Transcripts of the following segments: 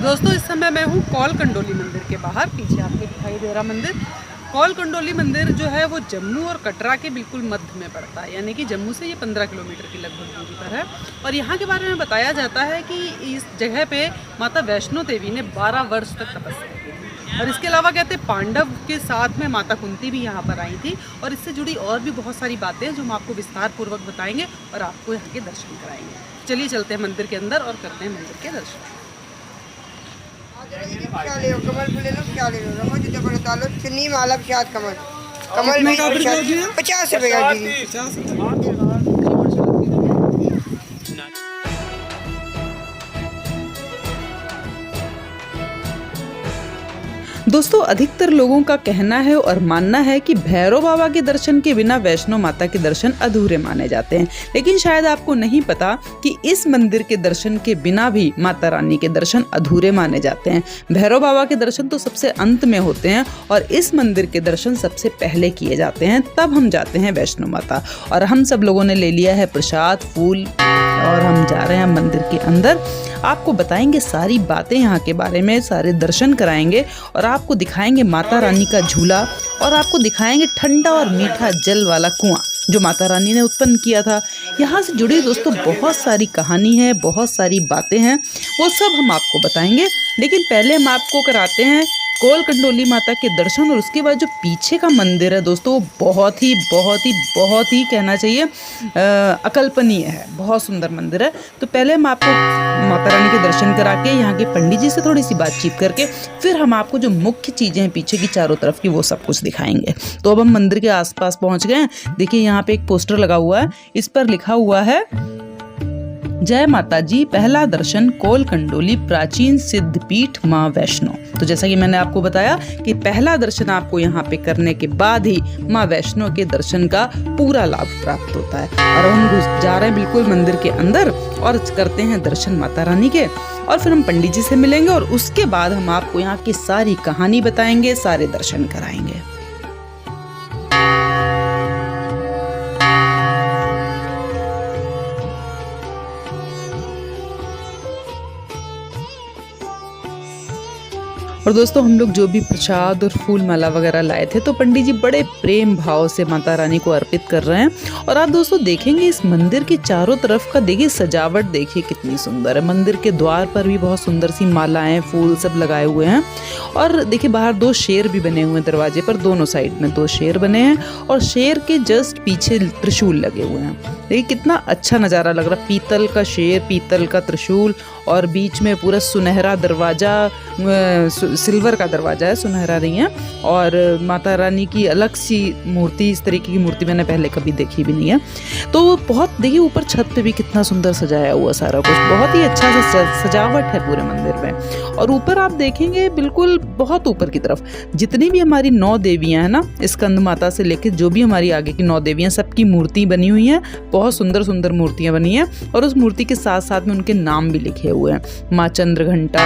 दोस्तों इस समय मैं हूँ कौल कंडोली मंदिर के बाहर। पीछे आपको दिखाई दे रहा मंदिर कौल कंडोली मंदिर जो है वो जम्मू और कटरा के बिल्कुल मध्य में पड़ता है, यानी कि जम्मू से ये 15 किलोमीटर की लगभग दूरी पर है। और यहाँ के बारे में बताया जाता है कि इस जगह पे माता वैष्णो देवी ने 12 वर्ष तक तपस्या की थी। और इसके अलावा कहते हैं पांडव के साथ में माता कुंती भी यहाँ पर आई थी। और इससे जुड़ी और भी बहुत सारी बातें हैं जो हम आपको विस्तार पूर्वक बताएंगे और आपको यहाँ के दर्शन कराएंगे। चलिए चलते हैं मंदिर के अंदर और करते हैं मंदिर के दर्शन। क्या ले लो, कमल फूल ले लो, क्या ले लो, रमो जितना बड़ा लो, चुन्नी माला प्रसाद कमल कमल 50 रुपए का दीदी। दोस्तों अधिकतर लोगों का कहना है और मानना है कि भैरव बाबा के दर्शन के बिना वैष्णो माता के दर्शन अधूरे माने जाते हैं, लेकिन शायद आपको नहीं पता कि इस मंदिर के दर्शन के बिना भी माता रानी के दर्शन अधूरे माने जाते हैं। भैरव बाबा के दर्शन तो सबसे अंत में होते हैं और इस मंदिर के दर्शन सबसे पहले किए जाते हैं, तब हम जाते हैं वैष्णो माता। और हम सब लोगों ने ले लिया है प्रसाद फूल और हम जा रहे हैं मंदिर के अंदर। आपको बताएंगे सारी बातें यहाँ के बारे में, सारे दर्शन कराएंगे और आपको दिखाएंगे माता रानी का झूला और आपको दिखाएंगे ठंडा और मीठा जल वाला कुआं जो माता रानी ने उत्पन्न किया था। यहाँ से जुड़ी दोस्तों बहुत सारी कहानी है, बहुत सारी बातें हैं, वो सब हम आपको बताएंगे। लेकिन पहले हम आपको कराते हैं कौल कंडोली माता के दर्शन। और उसके बाद जो पीछे का मंदिर है दोस्तों वो बहुत ही कहना चाहिए अकल्पनीय है, बहुत सुंदर मंदिर है। तो पहले हम आपको माता रानी के दर्शन करा के यहाँ के पंडित जी से थोड़ी सी बातचीत करके फिर हम आपको जो मुख्य चीज़ें हैं पीछे की चारों तरफ की वो सब कुछ दिखाएंगे। तो अब हम मंदिर के आसपास पहुँच गए हैं। देखिए यहाँ पे एक पोस्टर लगा हुआ है, इस पर लिखा हुआ है जय माता जी, पहला दर्शन कौल कंडोली प्राचीन सिद्ध पीठ माँ वैष्णो। तो जैसा कि मैंने आपको बताया कि पहला दर्शन आपको यहाँ पे करने के बाद ही माँ वैष्णो के दर्शन का पूरा लाभ प्राप्त होता है। और हम जा रहे हैं बिल्कुल मंदिर के अंदर और करते हैं दर्शन माता रानी के। और फिर हम पंडित जी से मिलेंगे और उसके बाद हम आपको यहाँ की सारी कहानी बताएंगे, सारे दर्शन कराएंगे। और दोस्तों हम लोग जो भी प्रसाद और फूल माला वगैरह लाए थे तो पंडित जी बड़े प्रेम भाव से माता रानी को अर्पित कर रहे हैं। और आप दोस्तों देखेंगे इस मंदिर के चारों तरफ का देखिए सजावट, देखिए कितनी सुंदर है। मंदिर के द्वार पर भी बहुत सुंदर सी मालाएं फूल सब लगाए हुए हैं। और देखिए बाहर 2 शेर भी बने हुए हैं, दरवाजे पर दोनों साइड में 2 शेर बने हैं और शेर के जस्ट पीछे त्रिशूल लगे हुए हैं। देखिए कितना अच्छा नज़ारा लग रहा है, पीतल का शेर, पीतल का त्रिशूल और बीच में पूरा सुनहरा दरवाजा, सिल्वर का दरवाजा है, सुनहरा नहीं है। और माता रानी की अलग सी मूर्ति, इस तरीके की मूर्ति मैंने पहले कभी देखी भी नहीं है। तो बहुत देखिए ऊपर छत पे भी कितना सुंदर सजाया हुआ सारा कुछ, बहुत ही अच्छा सा सजावट है पूरे मंदिर में। और ऊपर आप देखेंगे बिल्कुल बहुत ऊपर की तरफ जितनी भी हमारी 9 देवियां हैं ना, स्कंद माता से लेकर जो भी हमारी आगे की 9 देवियां, सबकी मूर्ति बनी हुई है। बहुत सुंदर सुंदर मूर्तियां बनी हैं और उस मूर्ति के साथ साथ में उनके नाम भी लिखे हुए हैं, माँ चंद्रघंटा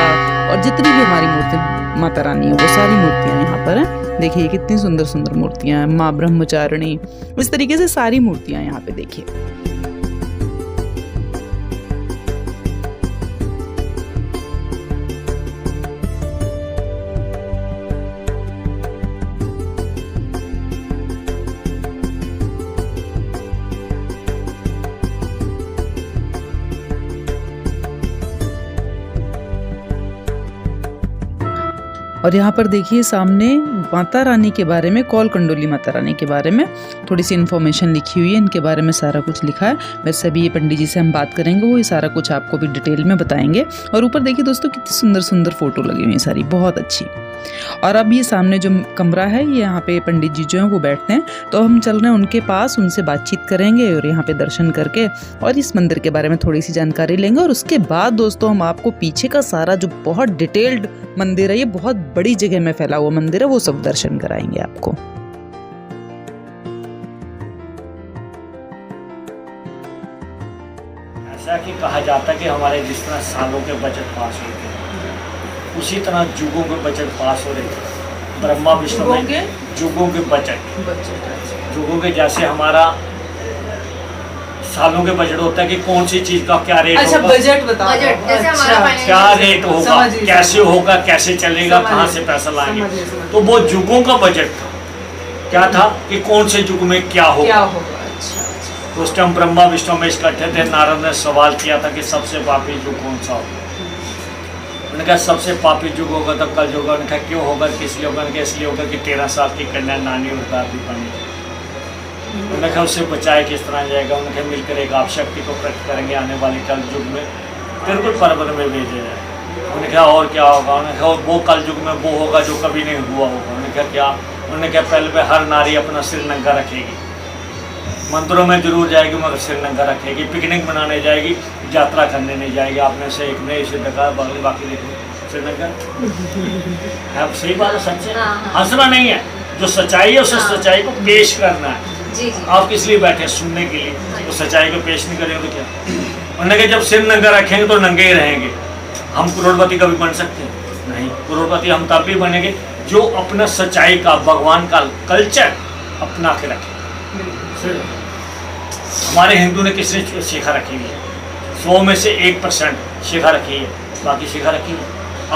और जितनी भी हमारी मूर्ति माता रानी है वो सारी मूर्तियां यहाँ पर हैं। देखिए कितनी सुंदर सुंदर मूर्तियां हैं, माँ ब्रह्मचारिणी, इस तरीके से सारी मूर्तियां यहाँ पे देखिए। और यहाँ पर देखिए सामने माता रानी के बारे में, कौल कंडोली माता रानी के बारे में थोड़ी सी इन्फॉर्मेशन लिखी हुई है, इनके बारे में सारा कुछ लिखा है। वैसे अभी ये पंडित जी से हम बात करेंगे, वो ये सारा कुछ आपको भी डिटेल में बताएंगे। और ऊपर देखिए दोस्तों कितनी सुंदर सुंदर फोटो लगी हुई है सारी, बहुत अच्छी। और अब ये सामने जो कमरा है ये यहाँ पे पंडित जी जो हैं वो बैठते हैं, तो हम चल रहे हैं उनके पास, उनसे बातचीत करेंगे और यहाँ पे दर्शन करके और इस मंदिर के बारे में थोड़ी सी जानकारी लेंगे। और उसके बाद दोस्तों हम आपको पीछे का सारा जो बहुत डिटेल्ड मंदिर है, ये बहुत बड़ी जगह में फैला हुआ मंदिर है, वो सब दर्शन कराएंगे आपको। ऐसा कि कहा जाता है कि हमारे जिस तरह सालों के बजट पास होते हैं उसी तरह युगों के बजट पास हो रहे थे। ब्रह्मा विष्णु में युगों के बजट युगों के, जैसे हमारा सालों के बजट होता है कि कौन सी चीज का क्या रेट अच्छा होगा, बजट बताओ। बजट, जैसे हमारा अच्छा, फाइनेंस- क्या रेट होगा, समझ गई, कैसे होगा, कैसे चलेगा, समझ कहाँ गई, से पैसा लाएंगे। समझ गई, समझ गई। तो वो युगों का बजट था। क्या था कि कौन से युग में क्या क्या होगा। होगा। अच्छा अच्छा। तो उस टाइम ब्रह्मा विष्णु में इकट्ठे थे। नारद ने सवाल किया था कि सबसे पापी युग कौन सा होगा। उन्होंने कहा सबसे पापी युग होगा तो कल युग। उन्होंने कहा क्यों होगा, किस लिए होगा। उन्होंने कहा इसलिए होगा कि 13 साल की कन्या नानी और दादी बनी। उन्होंने कहा उससे बचाए किस तरह जाएगा। उन्होंने कहा मिलकर एक आप शक्ति को प्रकट करेंगे आने वाले कल युग में, बिल्कुल पर्वत में भेजे जाए। उन्होंने कहा और क्या होगा। उन्होंने कहा वो कल युग में वो होगा जो कभी नहीं हुआ होगा। उन्होंने कहा क्या। उन्होंने कहा पहले पे हर नारी अपना सिर नंगा रखेगी, मंदिरों में जरूर जाएगी मगर सिर नंगा रखेगी, पिकनिक मनाने जाएगी, यात्रा करने नहीं जाएगी। आपने से एक ने इसे देखा, बाकी देखो सिर नंगा। अब सही बात है, सच है, हाँ, हाँ। हंसना नहीं है। जो सच्चाई है उसे हाँ। सच्चाई को पेश करना है। जी जी। आप किस लिए बैठे सुनने के लिए, तो सच्चाई को पेश नहीं करेंगे तो क्या। उन्होंने कहा जब सिर नंगा रखेंगे तो नंगे ही रहेंगे। हम करोड़पति कभी बन सकते हैं नहीं। करोड़पति हम तब भी बनेंगे जो अपना सच्चाई का, भगवान का कल्चर अपना के रखे। हमारे हिंदू ने किसने सीखा रखी है, 100 में से 1% सीखा रखी है, बाकी सीखा रखी है।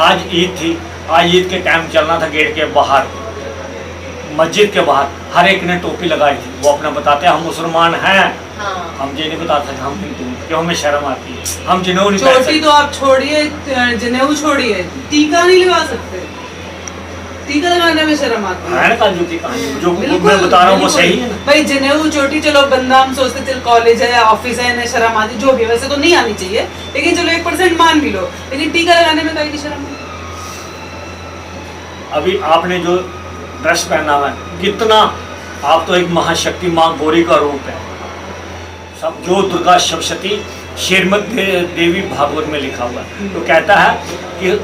आज ईद थी, आज ईद के टाइम चलना था गेट के बाहर, मस्जिद के बाहर हर एक ने टोपी लगाई थी। वो अपना बताते हैं हम मुसलमान हैं। हाँ। हम ये नहीं बताते कि हम हिंदू हैं, क्यों हमें शर्म आती है। हम जिन्हों नहीं पहन चोटी सकते। तो आप छोड़िए, जनेऊ छोड़िए, टीका नहीं लगा सकते। टीका लगाने में शर्म आती है। है ना काजू की कहानी जो बिल्कुल, मैं बता रहा हूँ वो बिल्कुल। सही है ना। भाई जनेऊ चोटी चलो बंदा हम सोचते चल कॉलेज है ऑफिस है इन्हें शर्म आती, जो भी है, वैसे तो नहीं आनी चाहिए, लेकिन चलो 1% मान भी लो, लेकिन टीका लगाने में काहे की शर्म आती? अभी आपने जो ड्रेस पहना हुआ है कितना, आप तो एक महाशक्ति माँ गौरी का रूप है। सब जो दुर्गा सप्तशती श्रीमद् देवी भागवत में लिखा हुआ है। तो कहता है कि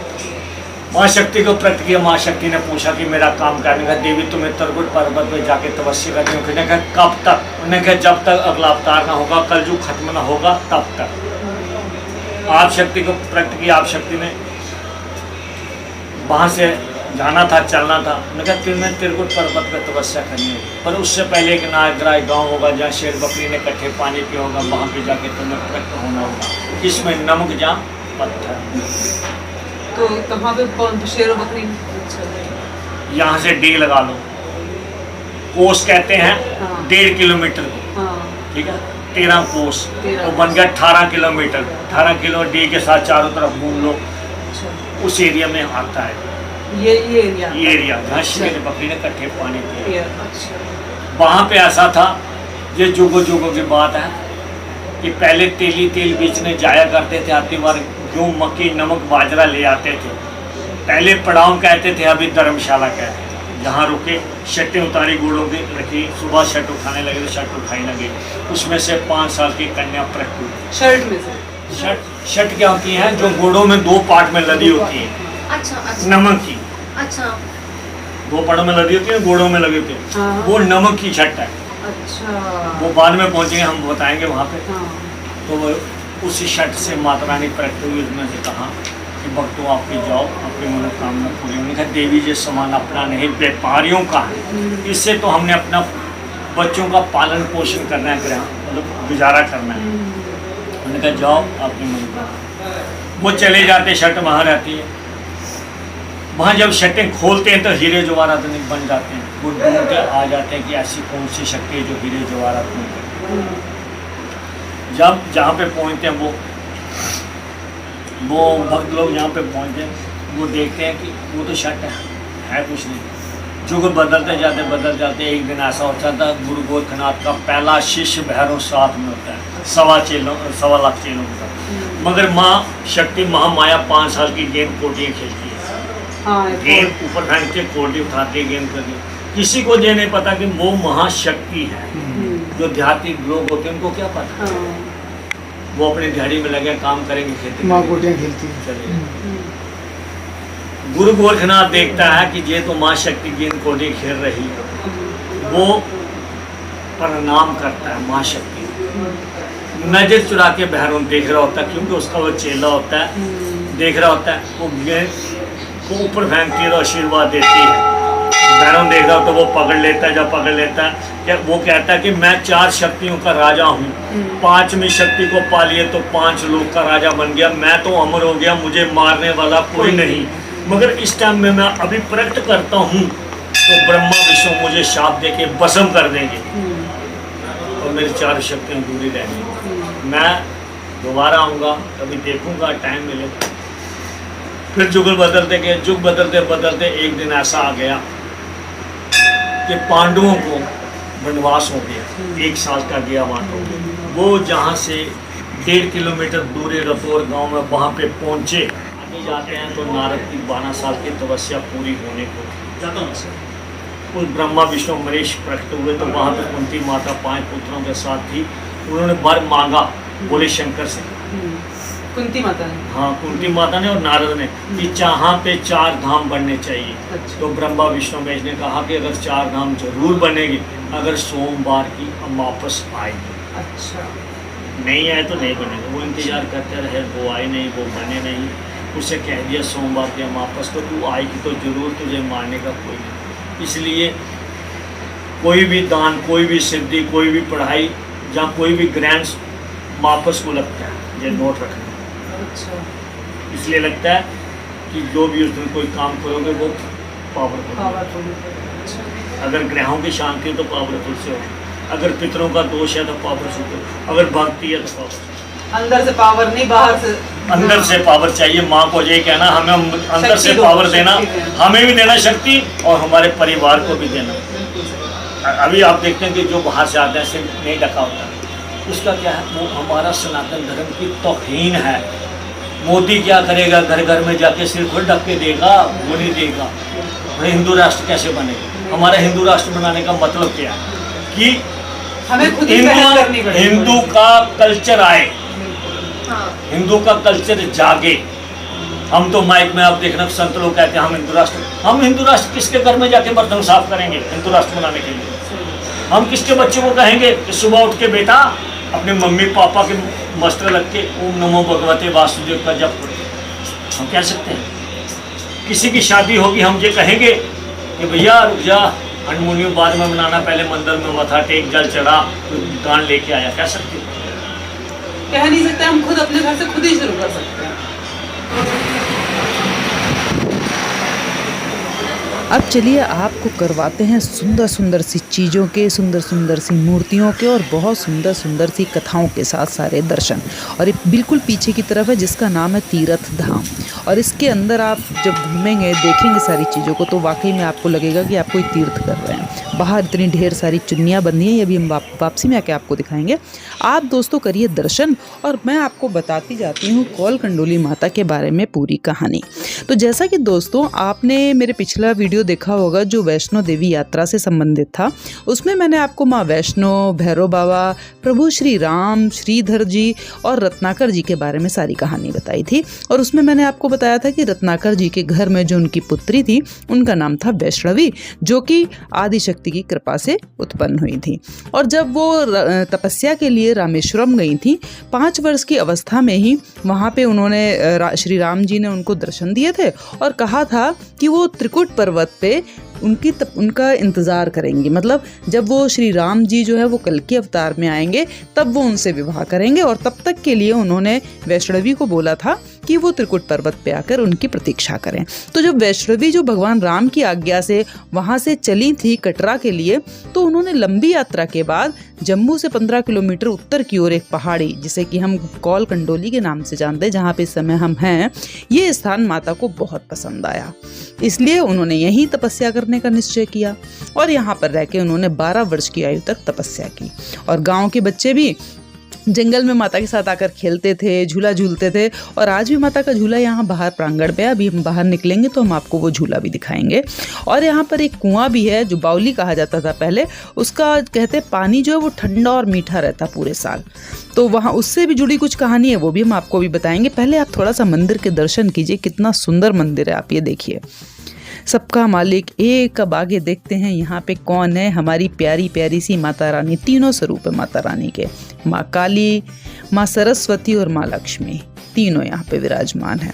माँ शक्ति को प्रकट किया। माँ शक्ति ने पूछा कि मेरा काम करने का। देवी तुम्हें त्रिकुट पर्वत में जाके तपस्या करनी होगी। उन्होंने कहा कब तक। उन्होंने कहा जब तक अगला अवतार ना होगा, कलयुग खत्म ना होगा तब तक। आप शक्ति को प्रकट किया। आप शक्ति ने वहाँ से जाना था, चलना था। उन्होंने कहा तुम्हें त्रिकुट पर्वत पर तपस्या करनी होगी, पर उससे पहले एक नागराय गाँव होगा जहाँ शेर बकरी ने इकट्ठे पानी पिया होगा, वहाँ पे जाके तुम्हें प्रकट होना होगा। इसमें नमक जहाँ पत्थर। तो कहाँ पे कौन शेर और बकरी? अच्छा। यहाँ से डी लगा लो। कोस कहते हैं हाँ। 1.5 किलोमीटर को, हाँ। ठीक है। 13 कोस 13 तो बन गया 18 किलोमीटर। 18 किलो डी के साथ चारों तरफ घूम लो। अच्छा। उस एरिया में आता है ये एरिया। ये एरिया जहाँ अच्छा। शेर बकरी ने इकट्ठे पानी पिया। अच्छा। वहाँ पे ऐसा था, ये जुगों जुगों की बात है कि पहले तेल बेचने जाया करते थे। आती बार गेहूँ, मक्की, नमक, बाजरा ले आते थे। पहले पड़ाव कहते थे, अभी धर्मशाला कहते थे। जहाँ रुके, शर्टें उतारी, घोड़ों की रखी, सुबह शर्ट उठाने लगे तो शर्ट उठाई लगे। उसमें से 5 साल की कन्या प्रकट हुई। शर्ट में से? शर्ट क्या होती है, जो घोड़ों में 2 पार्ट में लदी होती है, अच्छा अच्छा। नमक की। अच्छा 2 पार्ट में लदी होती है, घोड़ों में लगे होते हैं। हाँ। वो नमक की शर्ट है। अच्छा। वो बाद में पहुँचेंगे, हम बताएंगे वहाँ पे। हाँ। तो वो उसी शर्ट से माता रानी प्रकट हुई। उसने से कहा कि भक्तों आपके जाओ, अपनी मनोकामना पूरी। उन्होंने कहा देवी जी सामान अपना नहीं, व्यापारियों का है। इससे तो हमने अपना बच्चों का पालन पोषण करना है, मतलब गुजारा करना है। उन्होंने कहा जाओ अपनी मनोकामना। वो चले जाते, शर्ट वहाँ रहती है। वहाँ जब शर्टें खोलते हैं तो हीरे जवाहरात बन जाते हैं। वो ढूंढते आ जाते हैं कि ऐसी कौन सी शक्ति है जो हीरे जवाहरात में। जब जहाँ पे पहुँचते हैं वो भक्त लोग जहाँ पे पहुँचते हैं, वो देखते हैं कि वो तो शर्ट है कुछ नहीं। जो बदलते जाते एक दिन ऐसा होता था, गुरु गोरखनाथ का पहला शिष्य भैरव साथ में होता है, 1.25 लाख चेलों के साथ। मगर माँ शक्ति महामाया 5 साल की गेंद कोटियाँ खेलती है। हाँ, गेंद ऊपर फेंक के कोटी उठाती है, गेंद करती है। किसी को ये नहीं पता कि वो महाशक्ति है। जो देहाती लोग होते हैं उनको क्या पता। हाँ। वो अपनी दिहाड़ी में लगे काम करेंगे, खेती माँ गोटियाँ खेलती है। चलेगा। गुरु गोरखनाथ देखता है कि ये तो माँ शक्ति गेंद कोटी खेल रही है। वो प्रणाम करता है माँ शक्ति। नजर चुरा के भैरव देख रहा होता है, क्योंकि उसका वो चेला होता है। देख रहा होता है, वो गेंद को ऊपर फेंकती है तो आशीर्वाद देती है। भैरव देख रहा हो तो वो पकड़ लेता है, जब पकड़ लेता है क्या वो कहता है कि मैं 4 शक्तियों का राजा हूँ, 5वीं शक्ति को पा लिए तो 5 लोग का राजा बन गया, मैं तो अमर हो गया, मुझे मारने वाला कोई नहीं। मगर इस टाइम में मैं अभी प्रकट करता हूँ तो ब्रह्मा विष्णु मुझे शाप देके भस्म कर देंगे और मेरी 4 शक्तियाँ दूरी रहेंगी। मैं दोबारा आऊँगा, कभी देखूँगा, टाइम मिलेगा। फिर जुग बदलते गए, जुग बदलते बदलते एक दिन ऐसा आ गया कि पांडवों को वनवास हो गया, 1 साल का गया वहाँ हो गया। वो जहाँ से 1.5 किलोमीटर दूर रतौर गांव में वहाँ पे पहुँचे, आगे जाते हैं तो नारद की 12 साल की तपस्या पूरी होने को उस ब्रह्मा विष्णु महेश प्रकट हुए। तो वहाँ पे कुंती माता 5 पुत्रों के साथ थी, उन्होंने वर मांगा बोले शंकर से, कुंती माता ने, हाँ कुंती माता ने और नारद ने कि जहाँ पे 4 धाम बनने चाहिए। अच्छा। तो ब्रह्मा विष्णु महेश ने कहा कि अगर 4 धाम जरूर बनेगी अगर सोमवार की हम वापस आएंगे। अच्छा। नहीं आए तो नहीं बनेगा। वो इंतजार करते रहे, वो आए नहीं, वो बने नहीं। उसे कह दिया सोमवार के हम वापस, तो तू आएगी तो जरूर, तुझे मारने का कोई नहीं। इसलिए कोई भी दान, कोई भी सिद्धि, कोई भी पढ़ाई, जहाँ कोई भी ग्रैंड्स वापस को लगता है, ये नोट रखना। अच्छा। इसलिए लगता है कि जो भी उस दिन कोई काम करोगे वो पावरफुल। अगर ग्रहों की शांति तो पावरफुल से हो, अगर पितरों का दोष है तो पावरफुल हो, अगर भक्ति है तो पावरफुल। अंदर से पावर नहीं, बाहर से अंदर से पावर चाहिए। माँ को यही कहना, हमें अंदर से पावर देना, हमें भी देना शक्ति और हमारे परिवार को भी देना। अभी आप देखते हैं कि जो बाहर से आते हैं सिर्फ नहीं ढका होता, उसका क्या है, वो हमारा सनातन धर्म की तौहीन है। मोदी क्या करेगा, घर घर में जाके सिर्फ ढक के देगा, वो नहीं देगा। हिंदू राष्ट्र कैसे बनेगा? हमारा हिंदू राष्ट्र बनाने का मतलब क्या है कि हमें खुद ही पहल करनी पड़ेगी। हिंदू का कल्चर आए, हिंदू का कल्चर जागे। हम तो माइक में आप देखना संत लोग कहते हैं हम हिंदू राष्ट्र किसके घर में जाके बर्तन साफ करेंगे हिंदू राष्ट्र बनाने के लिए? हम किसके बच्चे को कहेंगे कि सुबह उठ के बेटा अपने मम्मी पापा के वस्त्र लग के ओम नमो भगवते वासुदेव का जप करो? हम कह सकते हैं? किसी की शादी होगी हम ये कहेंगे कि भैया रुक जा, हनुमानियों बाद में बनाना, पहले मंदिर में मथा टेक, जल चढ़ा, दान लेके आया? कह सकते हैं? कह नहीं सकते। हम खुद अपने घर से खुद ही शुरू कर सकते हैं। अब चलिए आपको करवाते हैं सुंदर सुंदर सी चीज़ों के, सुंदर सुंदर सी मूर्तियों के और बहुत सुंदर सुंदर सी कथाओं के साथ सारे दर्शन। और ये बिल्कुल पीछे की तरफ है जिसका नाम है तीर्थ धाम। और इसके अंदर आप जब घूमेंगे, देखेंगे सारी चीज़ों को, तो वाकई में आपको लगेगा कि आप कोई तीर्थ कर रहे हैं। बाहर इतनी ढेर सारी चुन्नियाँ बंधी हैं, ये भी हम वापसी में आके आपको दिखाएंगे। आप दोस्तों करिए दर्शन और मैं आपको बताती जाती हूँ कौल कंडोली माता के बारे में पूरी कहानी। तो जैसा कि दोस्तों आपने मेरे पिछला वीडियो देखा होगा जो वैष्णो देवी यात्रा से संबंधित था, उसमें मैंने आपको माँ वैष्णो, भैरव बाबा, प्रभु श्री राम, श्रीधर जी और रत्नाकर जी के बारे में सारी कहानी बताई थी। और उसमें मैंने आपको बताया था कि रत्नाकर जी के घर में जो उनकी पुत्री थी उनका नाम था वैष्णवी, जो कि आदिशक्ति की कृपा से उत्पन्न हुई थी। और जब वो तपस्या के लिए रामेश्वरम गई थी, 5 वर्ष की अवस्था में ही वहाँ पे उन्होंने श्री राम जी ने उनको दर्शन दिए थे और कहा था कि वो त्रिकुट पर्वत पे उनका इंतज़ार करेंगी। मतलब जब वो श्री राम जी जो है वो कल्कि अवतार में आएंगे तब वो उनसे विवाह करेंगे। और तब तक के लिए उन्होंने वैष्णवी को बोला था कि वो त्रिकुट पर्वत पे आकर उनकी प्रतीक्षा करें। तो जब वैष्णवी जो भगवान राम की आज्ञा से वहाँ से चली थी कटरा के लिए, तो उन्होंने लंबी यात्रा के बाद जम्मू से 15 किलोमीटर उत्तर की ओर एक पहाड़ी, जिसे कि हम कौल कंडोली के नाम से जानते हैं, जहाँ पे इस समय हम हैं, ये स्थान माता को बहुत पसंद आया। इसलिए उन्होंने यहीं तपस्या करने का निश्चय किया और यहाँ पर रह के उन्होंने 12 वर्ष की आयु तक तपस्या की। और गाँव के बच्चे भी जंगल में माता के साथ आकर खेलते थे, झूला झूलते थे। और आज भी माता का झूला यहाँ बाहर प्रांगण पे है। अभी हम बाहर निकलेंगे तो हम आपको वो झूला भी दिखाएंगे। और यहाँ पर एक कुआं भी है जो बावली कहा जाता था पहले, उसका कहते पानी जो है वो ठंडा और मीठा रहता पूरे साल। तो वहाँ उससे भी जुड़ी कुछ कहानी है, वो भी हम आपको भी बताएंगे। पहले आप थोड़ा सा मंदिर के दर्शन कीजिए, कितना सुंदर मंदिर है, आप ये देखिए। सबका मालिक एक, अब आगे देखते हैं यहाँ पे कौन है। हमारी प्यारी प्यारी सी माता रानी, तीनों स्वरूप है माता रानी के, माँ काली, माँ सरस्वती और माँ लक्ष्मी, तीनों यहाँ पे विराजमान है।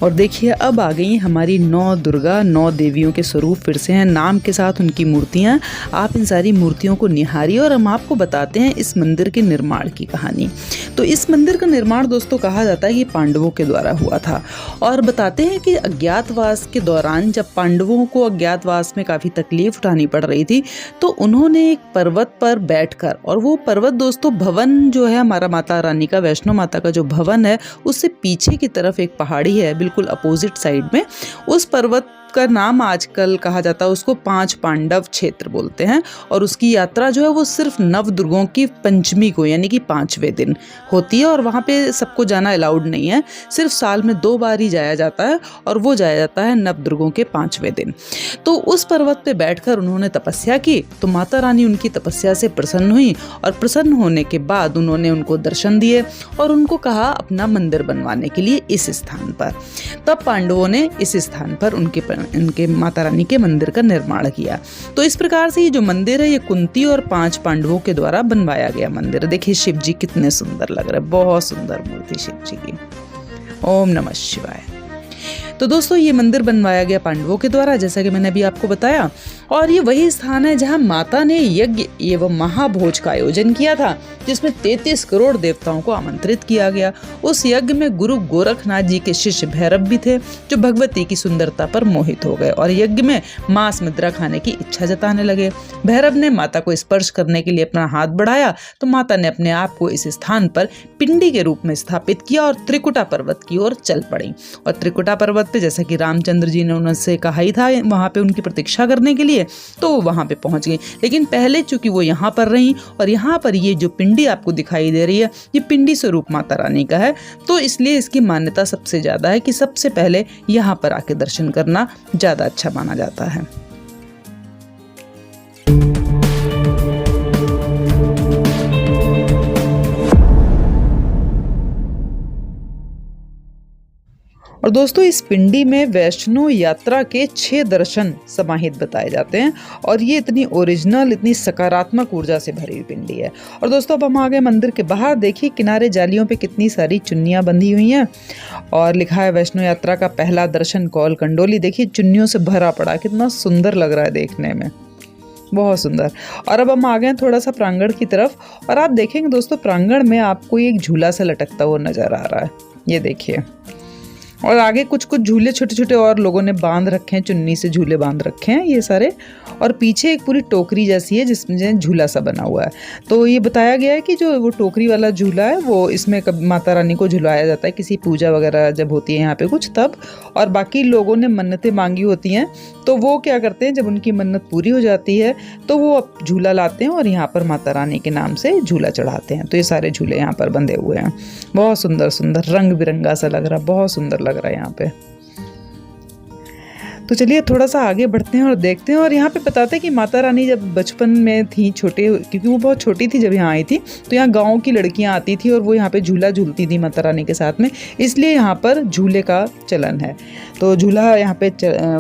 और देखिए अब आ गई हमारी 9 दुर्गा, 9 देवियों के स्वरूप फिर से हैं, नाम के साथ उनकी मूर्तियाँ। आप इन सारी मूर्तियों को निहारिए और हम आपको बताते हैं इस मंदिर के निर्माण की कहानी। तो इस मंदिर का निर्माण दोस्तों कहा जाता है कि पांडवों के द्वारा हुआ था, और बताते हैं कि अज्ञातवास के दौरान जब पांडवों को अज्ञातवास में काफ़ी तकलीफ उठानी पड़ रही थी, तो उन्होंने एक पर्वत पर बैठकर, और वो पर्वत दोस्तों भवन जो है हमारा माता रानी का, वैष्णो माता का जो भवन है, उससे पीछे की तरफ एक पहाड़ी है बिल्कुल अपोजिट साइड में। उस पर्वत का नाम आजकल कहा जाता है उसको 5 पांडव क्षेत्र बोलते हैं, और उसकी यात्रा जो है वो सिर्फ नवदुर्गों की पंचमी को यानी कि 5वें दिन होती है, और वहाँ पे सबको जाना अलाउड नहीं है, सिर्फ साल में 2 बार ही जाया जाता है, और वो जाया जाता है नवदुर्गों के 5वें दिन। तो उस पर्वत पे बैठकर उन्होंने तपस्या की, तो माता रानी उनकी तपस्या से प्रसन्न हुई, और प्रसन्न होने के बाद उन्होंने उनको दर्शन दिए और उनको कहा अपना मंदिर बनवाने के लिए इस स्थान पर। तब पांडवों ने इस स्थान पर उनके माता रानी के मंदिर का निर्माण किया। तो इस प्रकार से ये जो मंदिर है ये कुंती और 5 पांडवों के द्वारा बनवाया गया मंदिर। देखिए शिव जी कितने सुंदर लग रहे हैं, बहुत सुंदर मूर्ति शिव जी की। ओम नमः शिवाय। तो दोस्तों ये मंदिर बनवाया गया पांडवों के द्वारा, जैसा कि मैंने अभी आपको बताया, और ये वही स्थान है जहां माता ने यज्ञ एवं महाभोज का आयोजन किया था, जिसमें 33 करोड़ देवताओं को आमंत्रित किया गया। उस यज्ञ में गुरु गोरखनाथ जी के शिष्य भैरव भी थे, जो भगवती की सुंदरता पर मोहित हो गए और यज्ञ में मांस मुद्रा खाने की इच्छा जताने लगे। भैरव ने माता को स्पर्श करने के लिए अपना हाथ बढ़ाया, तो माता ने अपने आप को इस स्थान पर पिंडी के रूप में स्थापित किया और त्रिकुटा पर्वत की ओर चल पड़ी। और त्रिकुटा पर्वत पे जैसा कि रामचंद्र जी ने उनसे कहा ही था वहां पे उनकी प्रतीक्षा करने के लिए, तो वो वहां पे पहुंच गई। लेकिन पहले चूंकि वो यहाँ पर रही, और यहाँ पर ये जो पिंडी आपको दिखाई दे रही है ये पिंडी स्वरूप माता रानी का है, तो इसलिए इसकी मान्यता सबसे ज्यादा है कि सबसे पहले यहाँ पर आके दर्शन करना ज्यादा अच्छा माना जाता है। और दोस्तों इस पिंडी में वैष्णो यात्रा के 6 दर्शन समाहित बताए जाते हैं, और ये इतनी ओरिजिनल, इतनी सकारात्मक ऊर्जा से भरी हुई पिंडी है। और दोस्तों अब हम आ गए मंदिर के बाहर। देखिए किनारे जालियों पे कितनी सारी चुन्नियाँ बंधी हुई हैं, और लिखा है वैष्णो यात्रा का पहला दर्शन कौल कंडोली। देखिए चुन्नियों से भरा पड़ा, कितना सुंदर लग रहा है देखने में, बहुत सुंदर। और अब हम आ गए थोड़ा सा प्रांगण की तरफ, और आप देखेंगे दोस्तों प्रांगण में आपको एक झूला सा लटकता हुआ नजर आ रहा है, ये देखिए। और आगे कुछ कुछ झूले छोटे छोटे और लोगों ने बांध रखे हैं, चुन्नी से झूले बांध रखे हैं ये सारे, और पीछे एक पूरी टोकरी जैसी है जिसमें झूला सा बना हुआ है। तो ये बताया गया है कि जो वो टोकरी वाला झूला है वो इसमें माता रानी को झुलाया जाता है किसी पूजा वगैरह जब होती है यहाँ पे कुछ तब, और बाकी लोगों ने मन्नतें मांगी होती हैं तो वो क्या करते हैं जब उनकी मन्नत पूरी हो जाती है तो वो अब झूला लाते हैं और यहाँ पर माता रानी के नाम से झूला चढ़ाते हैं। तो ये सारे झूले यहाँ पर बंधे हुए हैं, बहुत सुंदर सुंदर, रंग बिरंगा सा लग रहा है, बहुत सुंदर लग रहा है यहाँ पे। तो चलिए थोड़ा सा आगे बढ़ते हैं और देखते हैं। और यहाँ पे बताते हैं कि माता रानी जब बचपन में थी छोटे, क्योंकि वो बहुत छोटी थी जब यहाँ आई थी, तो यहाँ गांव की लड़कियाँ आती थी और वो यहाँ पे झूला झूलती थी माता रानी के साथ में, इसलिए यहाँ पर झूले का चलन है। तो झूला यहाँ पे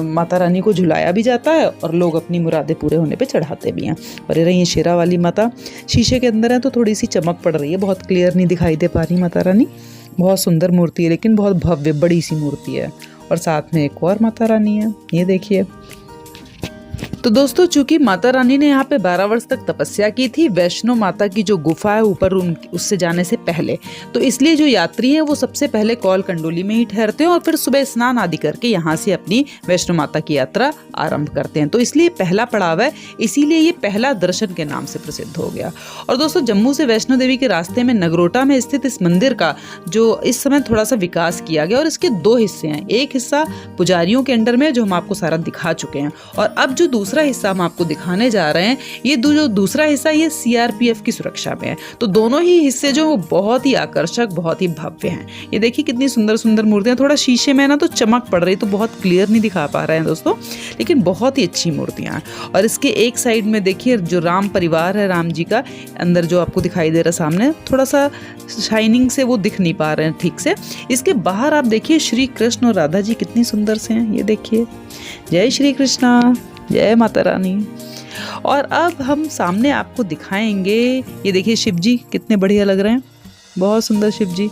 माता रानी को झुलाया भी जाता है और लोग अपनी मुरादें पूरे होने पर चढ़ाते भी हैं। और ये रही शेरा वाली माता, शीशे के अंदर है तो थोड़ी सी चमक पड़ रही है, बहुत क्लियर नहीं दिखाई दे पा रही माता रानी। बहुत सुंदर मूर्ति है, लेकिन बहुत भव्य बड़ी सी मूर्ति है। और साथ में एक और माता रानी है, ये देखिए। तो दोस्तों चूंकि माता रानी ने यहाँ पे 12 वर्ष तक तपस्या की थी वैष्णो माता की जो गुफा है ऊपर उससे जाने से पहले, तो इसलिए जो यात्री हैं वो सबसे पहले कौल कंडोली में ही ठहरते हैं और फिर सुबह स्नान आदि करके यहाँ से अपनी वैष्णो माता की यात्रा आरंभ करते हैं। तो इसलिए पहला पड़ाव है, इसीलिए ये पहला दर्शन के नाम से प्रसिद्ध हो गया। और दोस्तों जम्मू से वैष्णो देवी के रास्ते में नगरोटा में स्थित इस मंदिर का जो इस समय थोड़ा सा विकास किया गया और इसके 2 हिस्से हैं। एक हिस्सा पुजारियों के अंडर में जो हम आपको सारा दिखा चुके हैं, और अब जो दूसरा हिस्सा हम आपको दिखाने जा रहे हैं ये जो दूसरा हिस्सा ये सीआरपीएफ की सुरक्षा में है। तो दोनों ही हिस्से जो वो बहुत ही आकर्षक, बहुत ही भव्य हैं। ये देखिए कितनी सुंदर सुंदर मूर्तियां, थोड़ा शीशे में ना तो चमक पड़ रही तो बहुत क्लियर नहीं दिखा पा रहे हैं दोस्तों, लेकिन बहुत ही अच्छी मूर्तियां। और इसके एक साइड में देखिए जो राम परिवार है, राम जी का अंदर जो आपको दिखाई दे रहा है सामने, थोड़ा सा शाइनिंग से वो दिख नहीं पा रहे हैं ठीक से। इसके बाहर आप देखिए श्री कृष्ण और राधा जी कितनी सुंदर से हैं, ये देखिए। जय श्री कृष्णा, जय माता रानी। और अब हम सामने आपको दिखाएंगे, ये देखिए शिव जी कितने बढ़िया लग रहे हैं, बहुत सुंदर शिव जी।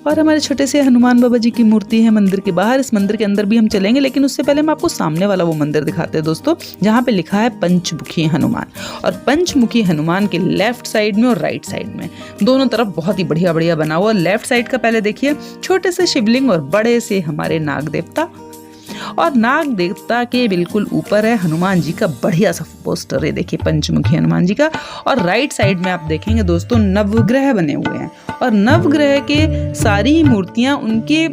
और हमारे छोटे से हनुमान बाबा जी की मूर्ति है मंदिर के बाहर। इस मंदिर के अंदर भी हम चलेंगे, लेकिन उससे पहले हम आपको सामने वाला वो मंदिर दिखाते हैं दोस्तों, जहाँ पे लिखा है पंचमुखी हनुमान। और पंचमुखी हनुमान के लेफ्ट साइड में और राइट साइड में दोनों तरफ बहुत ही बढ़िया बढ़िया बना हुआ। लेफ्ट साइड का पहले देखिए, छोटे से शिवलिंग और बड़े से हमारे नाग देवता, और नाग देवता के बिल्कुल ऊपर है हनुमान जी का बढ़िया सा पोस्टर है, देखिए पंचमुखी हनुमान जी का। और राइट साइड में आप देखेंगे दोस्तों नवग्रह बने हुए हैं, और नवग्रह के सारी ही मूर्तियां उनके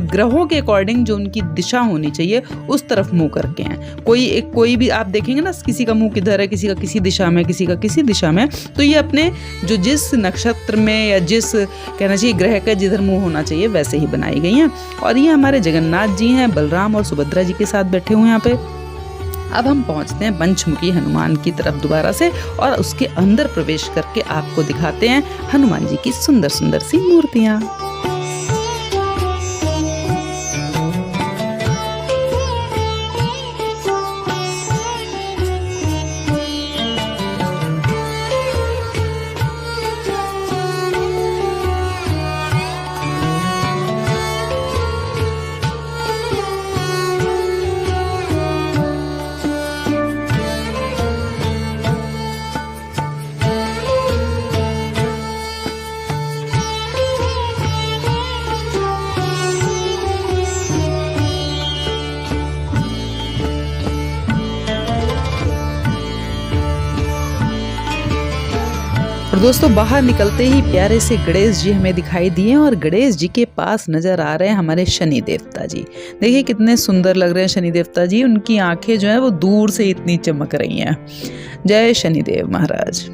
ग्रहों के अकॉर्डिंग जो उनकी दिशा होनी चाहिए उस तरफ मुंह करके हैं। कोई भी आप देखेंगे ना, किसी का मुंह किधर है, किसी का किसी दिशा में, किसी का किसी दिशा में, तो ये अपने जो जिस नक्षत्र में या जिस कहना चाहिए ग्रह का जिधर मुंह होना चाहिए वैसे ही बनाई गई हैं। और ये हमारे जगन्नाथ जी हैं, बलराम और सुभद्रा जी के साथ बैठे हुए हैं यहाँ पे। अब हम पहुंचते हैं पंचमुखी हनुमान की तरफ दोबारा से, और उसके अंदर प्रवेश करके आपको दिखाते हैं हनुमान जी की सुंदर सुंदर सी मूर्तियां। और दोस्तों बाहर निकलते ही प्यारे से गणेश जी हमें दिखाई दिए, और गणेश जी के पास नजर आ रहे हैं हमारे शनि देवता जी। देखिए कितने सुंदर लग रहे हैं शनि देवता जी, उनकी आंखें जो है वो दूर से इतनी चमक रही हैं। जय शनिदेव महाराज।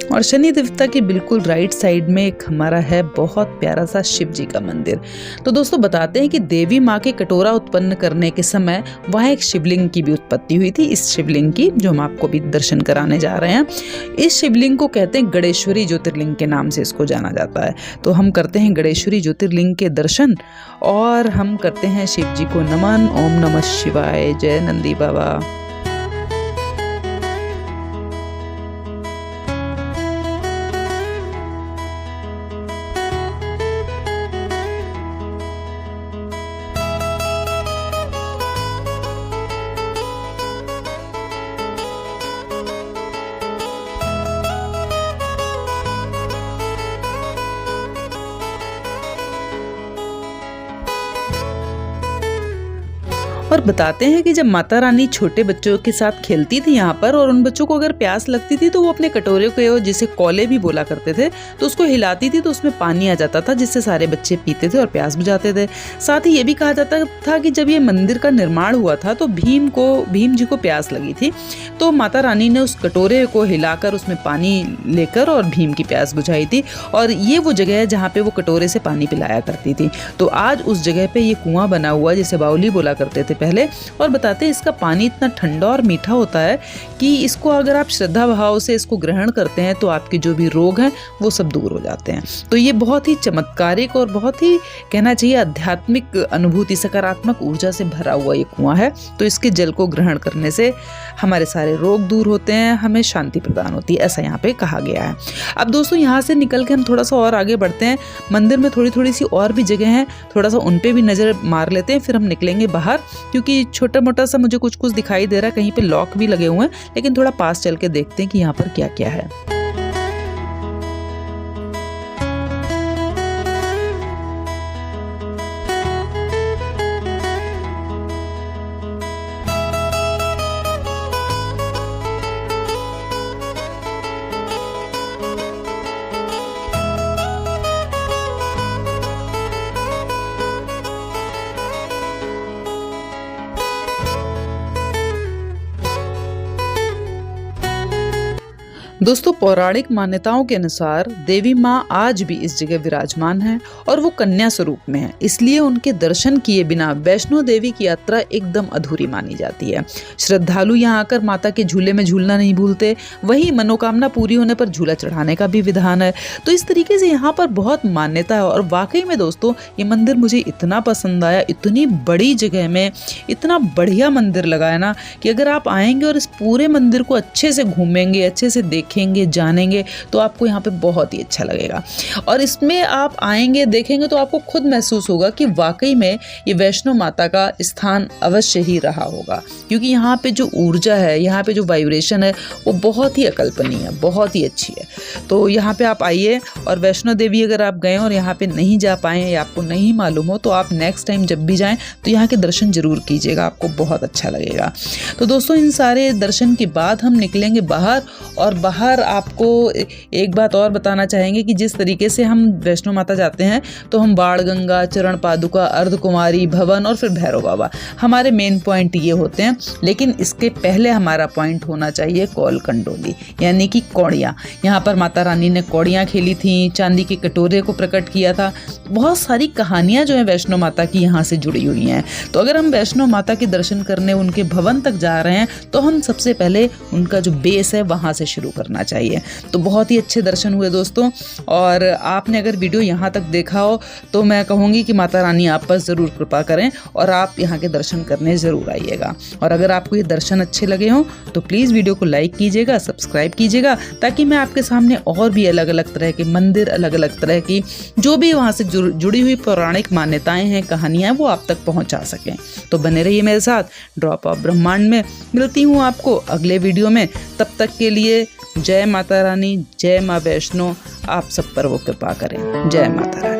और शनि देवता के बिल्कुल राइट साइड में एक हमारा है बहुत प्यारा सा शिव जी का मंदिर। तो दोस्तों बताते हैं कि देवी माँ के कटोरा उत्पन्न करने के समय वहाँ एक शिवलिंग की भी उत्पत्ति हुई थी। इस शिवलिंग की जो हम आपको भी दर्शन कराने जा रहे हैं, इस शिवलिंग को कहते हैं गणेश्वरी ज्योतिर्लिंग के नाम से इसको जाना जाता है। तो हम करते हैं गणेश्वरी ज्योतिर्लिंग के दर्शन, और हम करते हैं शिव जी को नमन। ओम नमः शिवाय, जय नंदी बाबा। और बताते हैं कि जब माता रानी छोटे बच्चों के साथ खेलती थी यहाँ पर, और उन बच्चों को अगर प्यास लगती थी तो वो अपने कटोरे को, जिसे कौले भी बोला करते थे, तो उसको हिलाती थी तो उसमें पानी आ जाता था, जिससे सारे बच्चे पीते थे और प्यास बुझाते थे। साथ ही ये भी कहा जाता था कि जब ये मंदिर का निर्माण हुआ था तो भीम जी को प्यास लगी थी, तो माता रानी ने उस कटोरे को हिलाकर उसमें पानी लेकर और भीम की प्यास बुझाई थी। और ये वो जगह है जहाँ पे वो कटोरे से पानी पिलाया करती थी। तो आज उस जगह पे ये कुआं बना हुआ है, जिसे बाउली बोला करते थे पहले। और बताते हैं इसका पानी इतना ठंडा और मीठा होता है कि इसको अगर आप श्रद्धा भाव से इसको ग्रहण करते हैं तो आपके जो भी रोग हैं वो सब दूर हो जाते हैं। तो ये बहुत ही चमत्कारिक और बहुत ही कहना चाहिए आध्यात्मिक अनुभूति, सकारात्मक ऊर्जा से भरा हुआ ये कुआं है। तो इसके जल को ग्रहण करने से हमारे सारे रोग दूर होते हैं, हमें शांति प्रदान होती है, ऐसा यहाँ पे कहा गया है। अब दोस्तों यहाँ से निकल के हम थोड़ा सा और आगे बढ़ते हैं। मंदिर में थोड़ी सी और भी जगह हैं, थोड़ा सा उन पे भी नज़र मार लेते हैं, फिर हम निकलेंगे बाहर, क्योंकि छोटा मोटा सा मुझे कुछ दिखाई दे रहा है, कहीं पे लॉक भी लगे हुए हैं, लेकिन थोड़ा पास चल के देखते हैं कि यहाँ पर क्या क्या है। दोस्तों, पौराणिक मान्यताओं के अनुसार देवी माँ आज भी इस जगह विराजमान है और वो कन्या स्वरूप में है, इसलिए उनके दर्शन किए बिना वैष्णो देवी की यात्रा एकदम अधूरी मानी जाती है। श्रद्धालु यहाँ आकर माता के झूले में झूलना नहीं भूलते, वहीं मनोकामना पूरी होने पर झूला चढ़ाने का भी विधान है। तो इस तरीके से यहाँ पर बहुत मान्यता है और वाकई में दोस्तों ये मंदिर मुझे इतना पसंद आया, इतनी बड़ी जगह में इतना बढ़िया मंदिर लगा है ना कि अगर आप आएंगे और इस पूरे मंदिर को अच्छे से घूमेंगे, अच्छे से देखेंगे, जानेंगे तो आपको यहाँ पे बहुत ही अच्छा लगेगा। और इसमें आप आएंगे, देखेंगे तो आपको खुद महसूस होगा कि वाकई में ये वैष्णो माता का स्थान अवश्य ही रहा होगा, क्योंकि यहाँ पे जो ऊर्जा है, यहाँ पे जो वाइब्रेशन है वो बहुत ही अकल्पनीय है, बहुत ही अच्छी है। तो यहाँ पे आप आइए और वैष्णो देवी अगर आप गए और यहाँ पे नहीं जा पाए या आपको नहीं मालूम हो तो आप नेक्स्ट टाइम जब भी जाएं तो यहाँ के दर्शन जरूर कीजिएगा, आपको बहुत अच्छा लगेगा। तो दोस्तों इन सारे दर्शन के बाद हम निकलेंगे बाहर, और बाहर आपको एक बात और बताना चाहेंगे कि जिस तरीके से हम वैष्णो माता जाते हैं तो हम बाण गंगा, चरण पादुका, अर्धकुमारी, भवन और फिर भैरव बाबा, हमारे मेन पॉइंट ये होते हैं। लेकिन इसके पहले हमारा पॉइंट होना चाहिए कौल कंडोली, यानी कि कौड़ियाँ। यहाँ पर माता रानी ने कौड़ियाँ खेली थी, चांदी के कटोरे को प्रकट किया था। बहुत सारी कहानियाँ जो है वैष्णो माता की यहाँ से जुड़ी हुई हैं। तो अगर हम वैष्णो माता के दर्शन करने उनके भवन तक जा रहे हैं तो हम सबसे पहले उनका जो बेस है वहाँ से शुरू करना चाहिए। तो बहुत ही अच्छे दर्शन हुए दोस्तों, और आपने अगर वीडियो यहाँ तक देखा हो तो मैं कहूँगी कि माता रानी आप पर ज़रूर कृपा करें और आप यहाँ के दर्शन करने ज़रूर आइएगा। और अगर आपको ये दर्शन अच्छे लगे हों तो प्लीज़ वीडियो को लाइक कीजिएगा, सब्सक्राइब कीजिएगा, ताकि मैं आपके सामने और भी अलग अलग तरह के मंदिर, अलग अलग तरह की जो भी वहाँ से जुड़ी हुई पौराणिक मान्यताएं हैं, कहानियाँ, वो आप तक पहुँचा सकें। तो बने रहिए मेरे साथ ड्रॉप ऑफ ब्रह्मांड में। मिलती हूँ आपको अगले वीडियो में, तब तक के लिए जय माता रानी, जय माँ वैष्णो, आप सब पर वो कृपा करें। जय माता रानी।